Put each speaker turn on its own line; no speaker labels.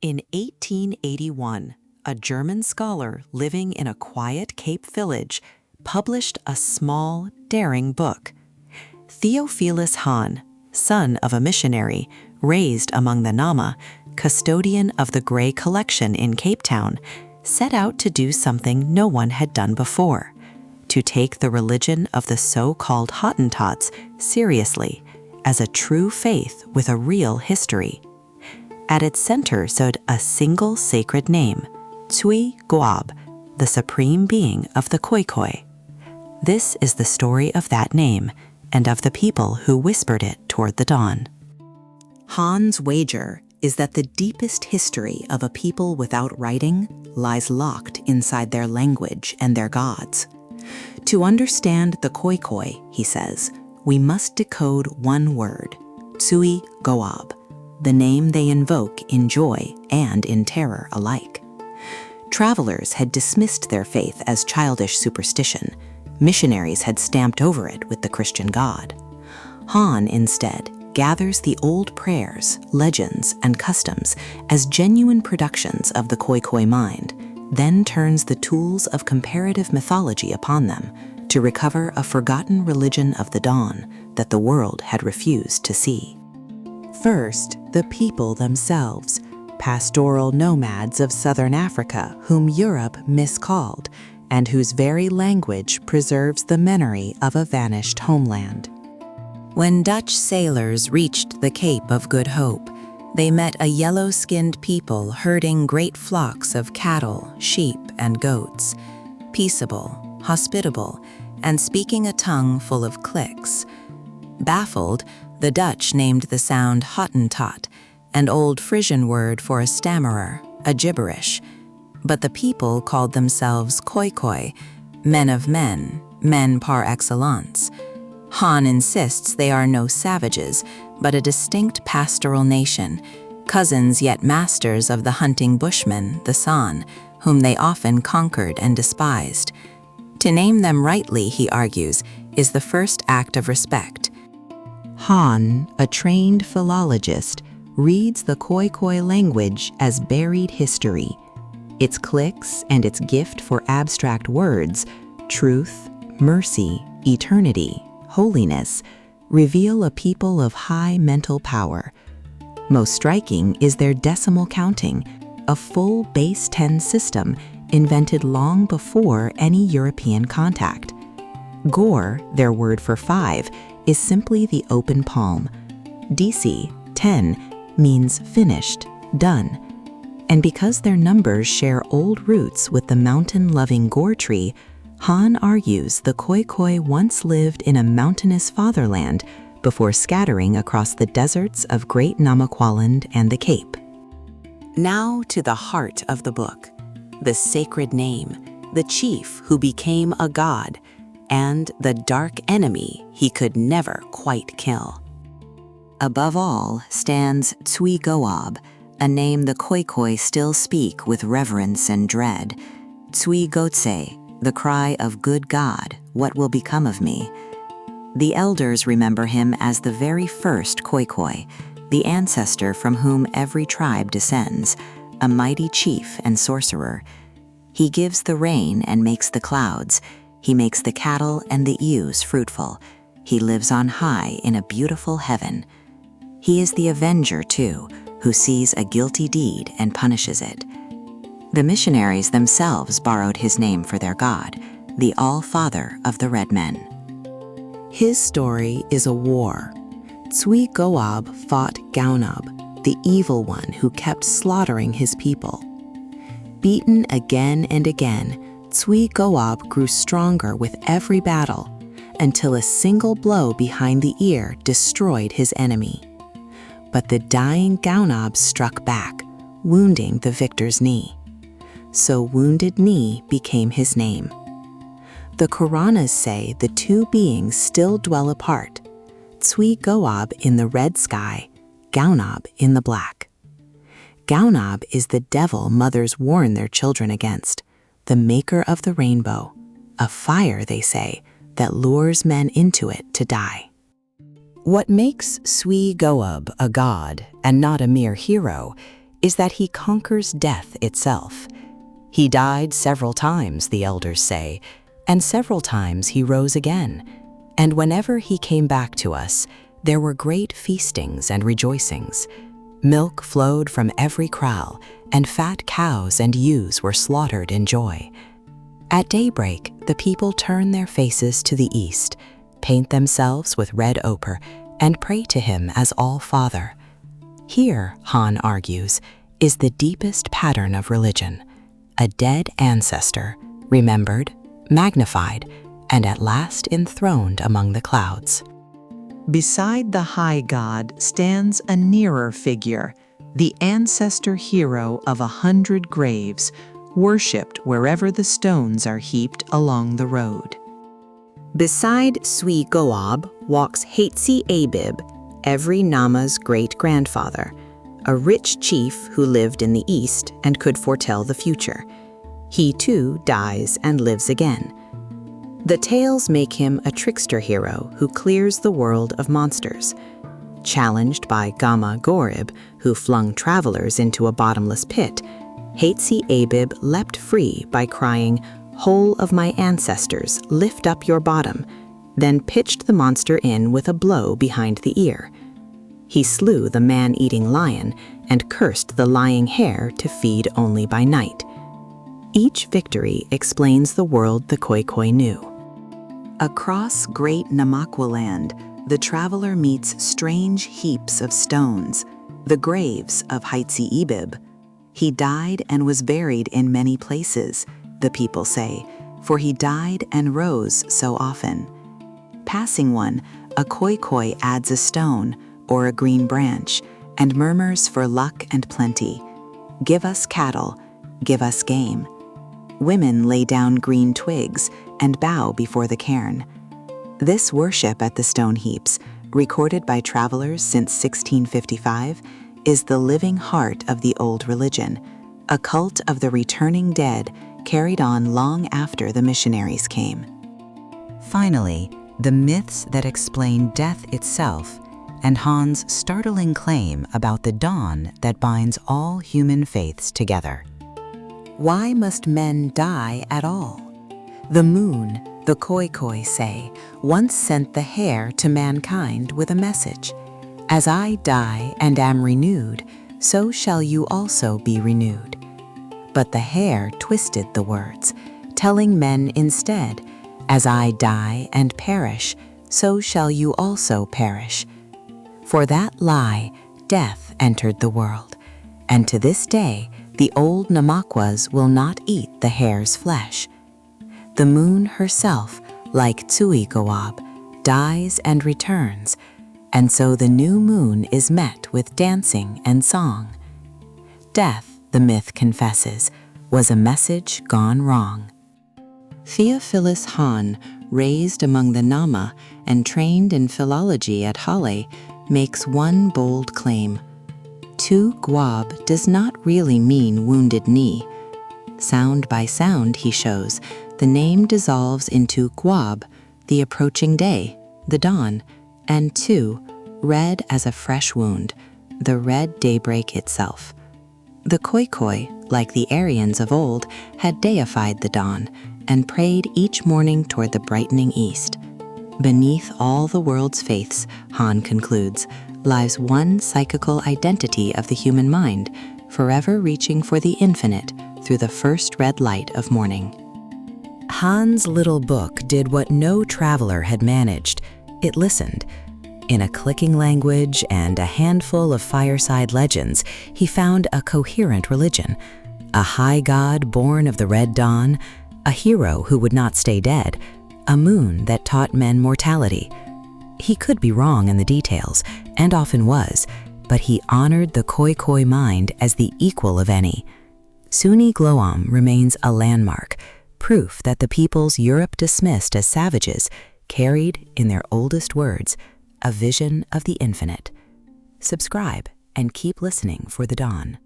In 1881, a German scholar living in a quiet Cape village published a small, daring book. Theophilus Hahn, son of a missionary raised among the Nama, custodian of the Gray collection in Cape Town, set out to do something no one had done before, to take the religion of the so-called Hottentots seriously as a true faith with a real history. At its center stood a single sacred name, Tsui-Goab, the supreme being of the Khoi-Khoi. This is the story of that name and of the people who whispered it toward the dawn. Hahn's wager is that the deepest history of a people without writing lies locked inside their language and their gods. To understand the Khoi-Khoi, he says, we must decode one word, Tsui-Goab, the name they invoke in joy and in terror alike. Travelers had dismissed their faith as childish superstition. Missionaries had stamped over it with the Christian God. Hahn, instead, gathers the old prayers, legends, and customs as genuine productions of the Khoi-Khoi mind, then turns the tools of comparative mythology upon them to recover a forgotten religion of the dawn that the world had refused to see. First, the people themselves, pastoral nomads of southern Africa whom Europe miscalled, and whose very language preserves the memory of a vanished homeland. When Dutch sailors reached the Cape of Good Hope, they met a yellow-skinned people herding great flocks of cattle, sheep, and goats, peaceable, hospitable, and speaking a tongue full of clicks. Baffled, the Dutch named the sound Hottentot, an old Frisian word for a stammerer, a gibberish. But the people called themselves Khoi-Khoi, men of men, men par excellence. Hahn insists they are no savages, but a distinct pastoral nation, cousins yet masters of the hunting bushmen, the San, whom they often conquered and despised. To name them rightly, he argues, is the first act of respect. Hahn, a trained philologist, reads the Khoi-Khoi language as buried history. Its clicks and its gift for abstract words, truth, mercy, eternity, holiness, reveal a people of high mental power. Most striking is their decimal counting, a full base 10 system invented long before any European contact. Gore, their word for 5, is simply the open palm. DC, 10, means finished, done. And because their numbers share old roots with the mountain-loving Gore tree, Hahn argues the Khoi-Khoi once lived in a mountainous fatherland before scattering across the deserts of Great Namaqualand and the Cape. Now to the heart of the book, the sacred name, the chief who became a god, and the dark enemy he could never quite kill. Above all stands Tsui-Goab, a name the Khoi-Khoi still speak with reverence and dread. Tsui-Gotse, the cry of good God, what will become of me? The elders remember him as the very first Khoi-Khoi, the ancestor from whom every tribe descends, a mighty chief and sorcerer. He gives the rain and makes the clouds. He makes the cattle and the ewes fruitful. He lives on high in a beautiful heaven. He is the avenger, too, who sees a guilty deed and punishes it. The missionaries themselves borrowed his name for their god, the All-Father of the Red Men. His story is a war. Tsui-Goab fought Gaunab, the evil one who kept slaughtering his people. Beaten again and again, Tsui-Goab grew stronger with every battle, until a single blow behind the ear destroyed his enemy. But the dying Gaunab struck back, wounding the victor's knee. So Wounded Knee became his name. The Quranas say the two beings still dwell apart, Tsui-Goab in the red sky, Gaunab in the black. Gaunab is the devil mothers warn their children against, the maker of the rainbow, a fire, they say, that lures men into it to die. What makes Tsui-Goab a god and not a mere hero is that he conquers death itself. He died several times, the elders say, and several times he rose again. And whenever he came back to us, there were great feastings and rejoicings. Milk flowed from every kraal, and fat cows and ewes were slaughtered in joy. At daybreak, the people turn their faces to the east, paint themselves with red ochre, and pray to him as All-Father. Here, Hahn argues, is the deepest pattern of religion: a dead ancestor, remembered, magnified, and at last enthroned among the clouds.
Beside the high god stands a nearer figure, the Ancestor-Hero of 100 graves, worshipped wherever the stones are heaped along the road.
Beside Tsui-Goab walks Heitsi-eibib, every Nama's great-grandfather, a rich chief who lived in the east and could foretell the future. He too dies and lives again. The tales make him a trickster hero who clears the world of monsters. Challenged by Gama-Gorib, who flung travelers into a bottomless pit, Heitsi-eibib leapt free by crying, "Whole of my ancestors, lift up your bottom," then pitched the monster in with a blow behind the ear. He slew the man-eating lion and cursed the lying hare to feed only by night. Each victory explains the world the Khoi-Khoi knew. Across great Namakwa land, the traveler meets strange heaps of stones, the graves of Heitsi-eibib. He died and was buried in many places, the people say, for he died and rose so often. Passing one, a Khoi-Khoi adds a stone or a green branch and murmurs for luck and plenty. Give us cattle, give us game. Women lay down green twigs and bow before the cairn. This worship at the stone heaps, recorded by travelers since 1655, is the living heart of the old religion, a cult of the returning dead carried on long after the missionaries came. Finally, the myths that explain death itself and Hahn's startling claim about the dawn that binds all human faiths together. Why must men die at all? The moon, the Khoi-Khoi say, once sent the Hare to mankind with a message. As I die and am renewed, so shall you also be renewed. But the Hare twisted the words, telling men instead, as I die and perish, so shall you also perish. For that lie, death entered the world, and to this day, the old Namakwas will not eat the hare's flesh. The moon herself, like Tsui-Goab, dies and returns, and so the new moon is met with dancing and song. Death, the myth confesses, was a message gone wrong. Theophilus Hahn, raised among the Nama and trained in philology at Hare, makes one bold claim. Tsui-Goab does not really mean wounded knee. Sound by sound, he shows, the name dissolves into Goab, the approaching day, the dawn, and Tu, red as a fresh wound, the red daybreak itself. The Khoi-Khoi, like the Aryans of old, had deified the dawn and prayed each morning toward the brightening east. Beneath all the world's faiths, Hahn concludes, lies one psychical identity of the human mind, forever reaching for the infinite through the first red light of morning. Hahn's little book did what no traveler had managed. It listened. In a clicking language and a handful of fireside legends, he found a coherent religion, a high god born of the red dawn, a hero who would not stay dead, a moon that taught men mortality. He could be wrong in the details, and often was, but he honored the Khoi-Khoi mind as the equal of any. Tsuni Goam remains a landmark, proof that the peoples Europe dismissed as savages carried, in their oldest words, a vision of the infinite. Subscribe and keep listening for the dawn.